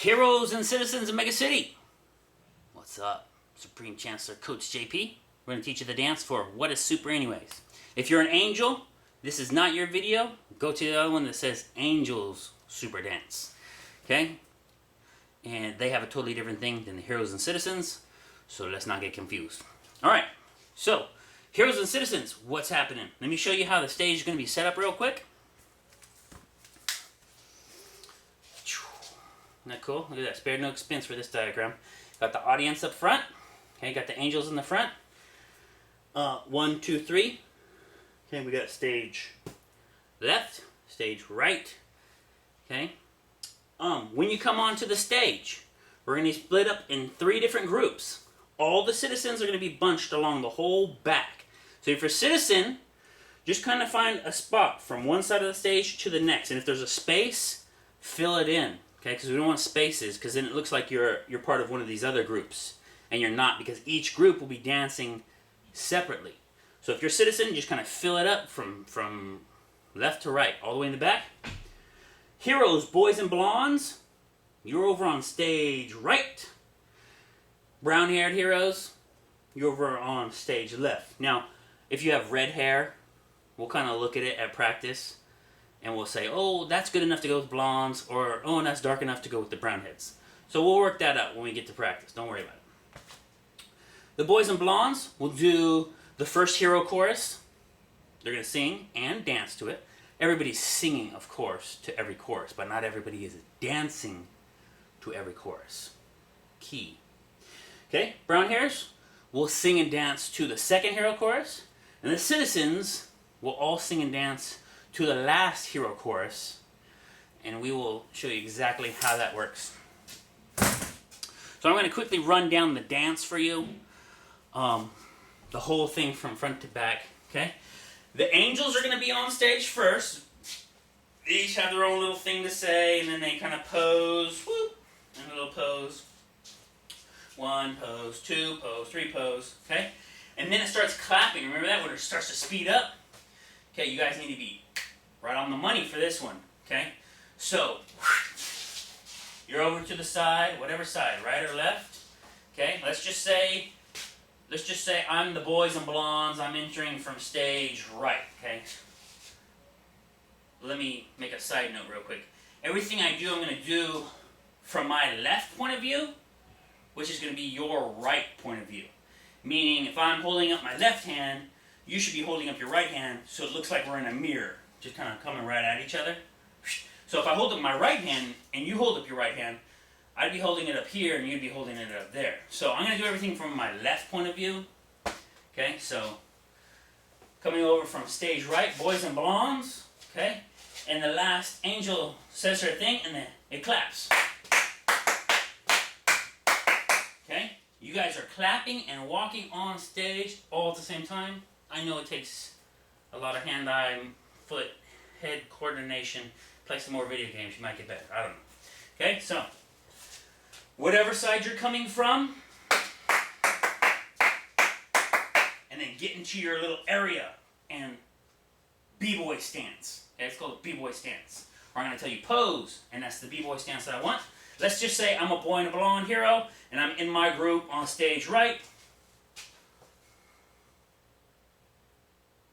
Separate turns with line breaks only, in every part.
Heroes and citizens of Mega City. What's up? Supreme Chancellor Coach JP. We're going to teach you the dance for What is Super Anyways. If you're an angel, this is not your video. Go to the other one that says Angels Super Dance. Okay? And they have a totally different thing than the Heroes and Citizens. So let's not get confused. Alright, so Heroes and Citizens, what's happening? Let me show you how the stage is going to be set up real quick. Isn't that cool? Look at that. Spared no expense for this diagram. Got the audience up front. Okay, got the angels in the front. 1, 2, 3. Okay, we got stage left, stage right. Okay. When you come onto the stage, we're going to be split up in 3 different groups. All the citizens are going to be bunched along the whole back. So if you're a citizen, just kind of find a spot from one side of the stage to the next. And if there's a space, fill it in. Okay, because we don't want spaces, because then it looks like you're part of one of these other groups. And you're not, because each group will be dancing separately. So if you're a citizen, just kind of fill it up from left to right, all the way in the back. Heroes, boys and blondes, you're over on stage right. Brown-haired heroes, you're over on stage left. Now, if you have red hair, we'll kind of look at it at practice. And we'll say, oh, that's good enough to go with blondes, or oh, and that's dark enough to go with the brown heads. So we'll work that out when we get to practice. Don't worry about it. The boys and blondes will do the first hero chorus. They're going to sing and dance to it. Everybody's singing, of course, to every chorus, but not everybody is dancing to every chorus. Key. Okay, brown hairs will sing and dance to the second hero chorus, and the citizens will all sing and dance to the last hero chorus, and we will show you exactly how that works. So I'm going to quickly run down the dance for you, the whole thing from front to back. Okay, the angels are going to be on stage first. They each have their own little thing to say, and then they kind of pose, whoop, and a little pose. 1 pose, 2 pose, 3 pose. Okay, and then it starts clapping. Remember that when it starts to speed up. Okay, you guys need to be right on the money for this one, okay? So, you're over to the side, whatever side, right or left, okay? Let's just say I'm the boys and blondes, I'm entering from stage right, okay? Let me make a side note real quick. Everything I do, I'm going to do from my left point of view, which is going to be your right point of view. Meaning, if I'm holding up my left hand, you should be holding up your right hand so it looks like we're in a mirror. Just kind of coming right at each other. So if I hold up my right hand and you hold up your right hand, I'd be holding it up here and you'd be holding it up there. So I'm going to do everything from my left point of view. Okay, so coming over from stage right, boys and blondes. Okay, and the last angel says her thing and then it claps. Okay, you guys are clapping and walking on stage all at the same time. I know it takes a lot of hand-eye, foot, head coordination. Play some more video games, you might get better. I don't know. Okay, so whatever side you're coming from, and then get into your little area and b-boy stance. Okay, it's called a b-boy stance. Or I'm going to tell you pose, and that's the b-boy stance that I want. Let's just say I'm a boy in a blonde hero, and I'm in my group on stage right.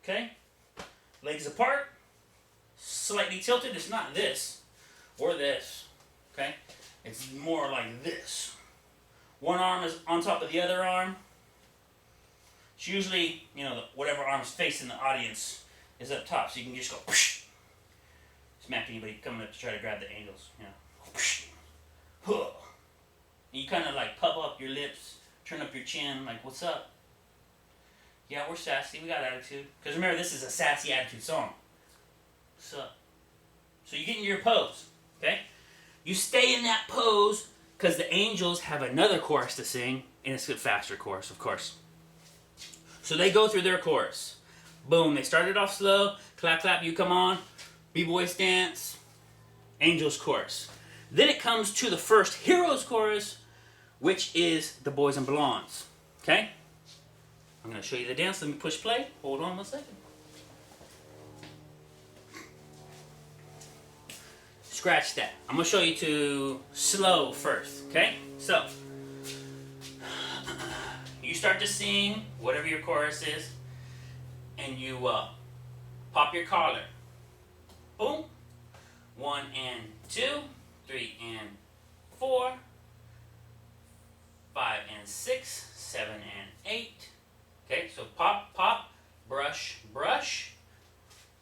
Okay, legs apart, slightly tilted. It's not this or this, okay? It's more like this. One arm is on top of the other arm. It's usually, whatever arm's facing the audience is up top, so you can just go whoosh, smack anybody coming up to try to grab the angels, whoosh, huh. And you kind of like puff up your lips, turn up your chin, like, what's up? Yeah, we're sassy. We got attitude. Because remember, this is a sassy attitude song. What's up? So you get into your pose, okay? You stay in that pose because the angels have another chorus to sing, and it's a faster chorus, of course. So they go through their chorus. Boom, they started off slow. Clap, clap, you come on. B-boy stance. Angels chorus. Then it comes to the first heroes chorus, which is the boys and blondes, okay? I'm going to show you the dance. Let me push play. Hold on 1 second. scratch that. I'm gonna show you to slow first, okay? So, you start to sing whatever your chorus is, and you pop your collar. Boom. 1 and 2, 3 and 4, 5 and 6, 7 and 8. Okay, so pop, pop, brush, brush.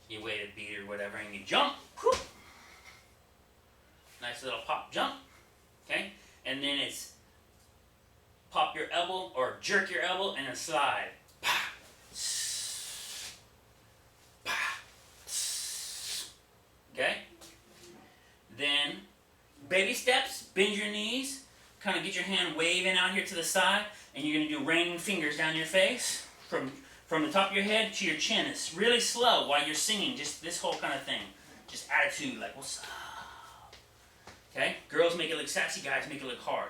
You wait a beat or whatever, and you jump. Whoop. Nice little pop jump. Okay, and then it's pop your elbow or jerk your elbow and then slide. Okay? Then baby steps, bend your knees, kind of get your hand waving out here to the side, and you're going to do raining fingers down your face from the top of your head to your chin. It's really slow while you're singing, just this whole kind of thing. Just attitude, like, what's up? Okay? Girls make it look sassy, guys make it look hard.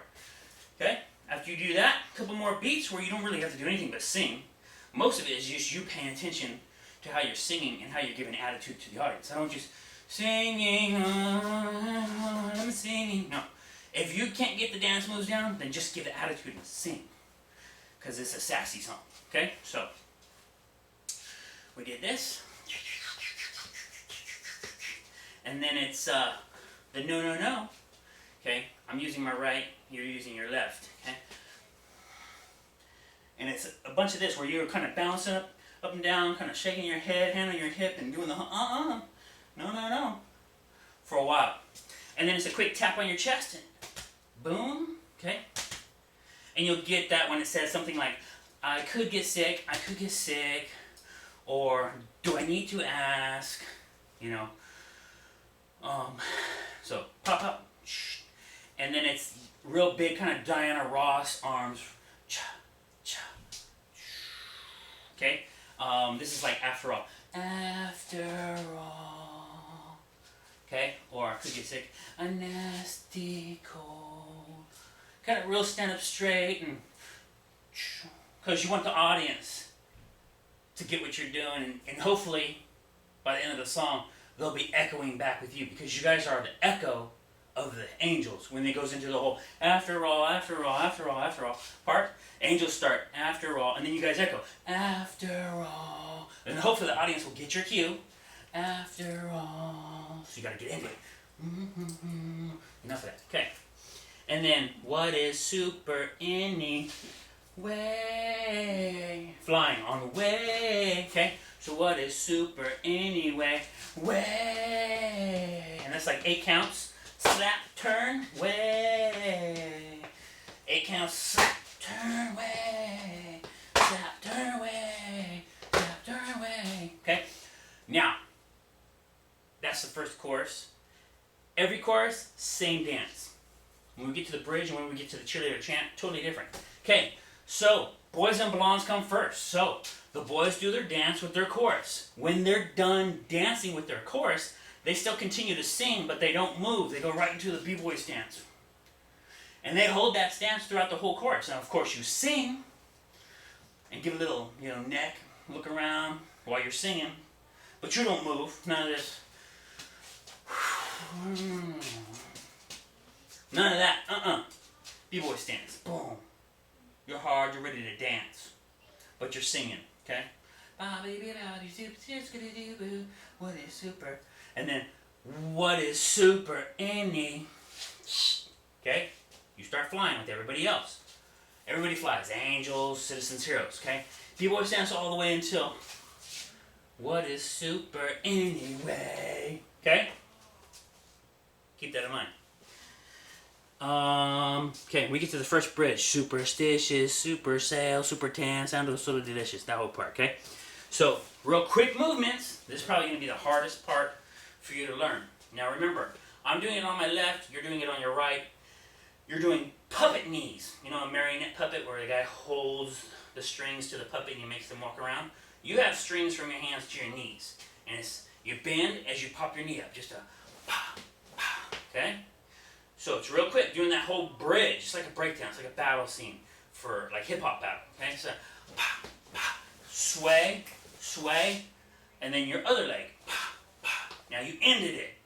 Okay? After you do that, a couple more beats where you don't really have to do anything but sing. Most of it is just you paying attention to how you're singing and how you're giving attitude to the audience. I don't just singing, I'm singing. No. If you can't get the dance moves down, then just give the attitude and sing. Because it's a sassy song. Okay? So, we did this. And then it's the no, no, no. Okay? I'm using my right, you're using your left. Okay? And it's a bunch of this where you're kind of bouncing up and down, kind of shaking your head, hand on your hip, and doing the no, no, no, for a while. And then it's a quick tap on your chest, and boom, okay? And you'll get that when it says something like, I could get sick, or do I need to ask, you know? So, pop, pop, shh. And then it's real big, kind of Diana Ross arms, cha, cha, okay? This is like after all. After all. Okay? Or I could get sick. A nasty cold. Kind of real stand up straight and because you want the audience to get what you're doing and hopefully by the end of the song they'll be echoing back with you because you guys are the echo of the angels when it goes into the whole after all, after all, after all, after all part. Angels start after all, and then you guys echo after all, and hopefully the audience will get your cue. After all, so you got to get into it. Enough of that. Okay, and then what is super anyway? Flying on the way. Okay, so what is super anyway? Way, and that's like 8 counts. Slap, turn, way. 8 counts, slap, turn, way. Slap, turn, way. Slap, turn, way. Okay? Now, that's the first chorus. Every chorus, same dance. When we get to the bridge and when we get to the cheerleader chant, totally different. Okay, so boys and blondes come first. So the boys do their dance with their chorus. When they're done dancing with their chorus, they still continue to sing, but they don't move. They go right into the b-boy stance. And they hold that stance throughout the whole chorus. Now, of course, you sing and give a little, neck, look around while you're singing, but you don't move. None of this. None of that. B-boy stance. Boom. You're hard. You're ready to dance, but you're singing. Okay. What is super? And then, what is super any? Okay? You start flying with everybody else. Everybody flies. Angels, citizens, heroes. Okay? B-boy stance all the way until, what is super anyway? Okay? Keep that in mind. Okay, we get to the first bridge. Superstitious, super sail, super tan, sound so delicious. That whole part, okay? So, real quick movements. This is probably going to be the hardest part for you to learn. Now remember, I'm doing it on my left, you're doing it on your right. You're doing puppet knees. You know a marionette puppet where the guy holds the strings to the puppet and he makes them walk around? You have strings from your hands to your knees. And it's, you bend as you pop your knee up. Just a pa, pa, okay? So it's real quick, doing that whole bridge. It's like a breakdown. It's like a battle scene for like hip-hop battle. Okay? So pa, pa, sway, sway, and then your other leg. Pa, pa. Now you ended it.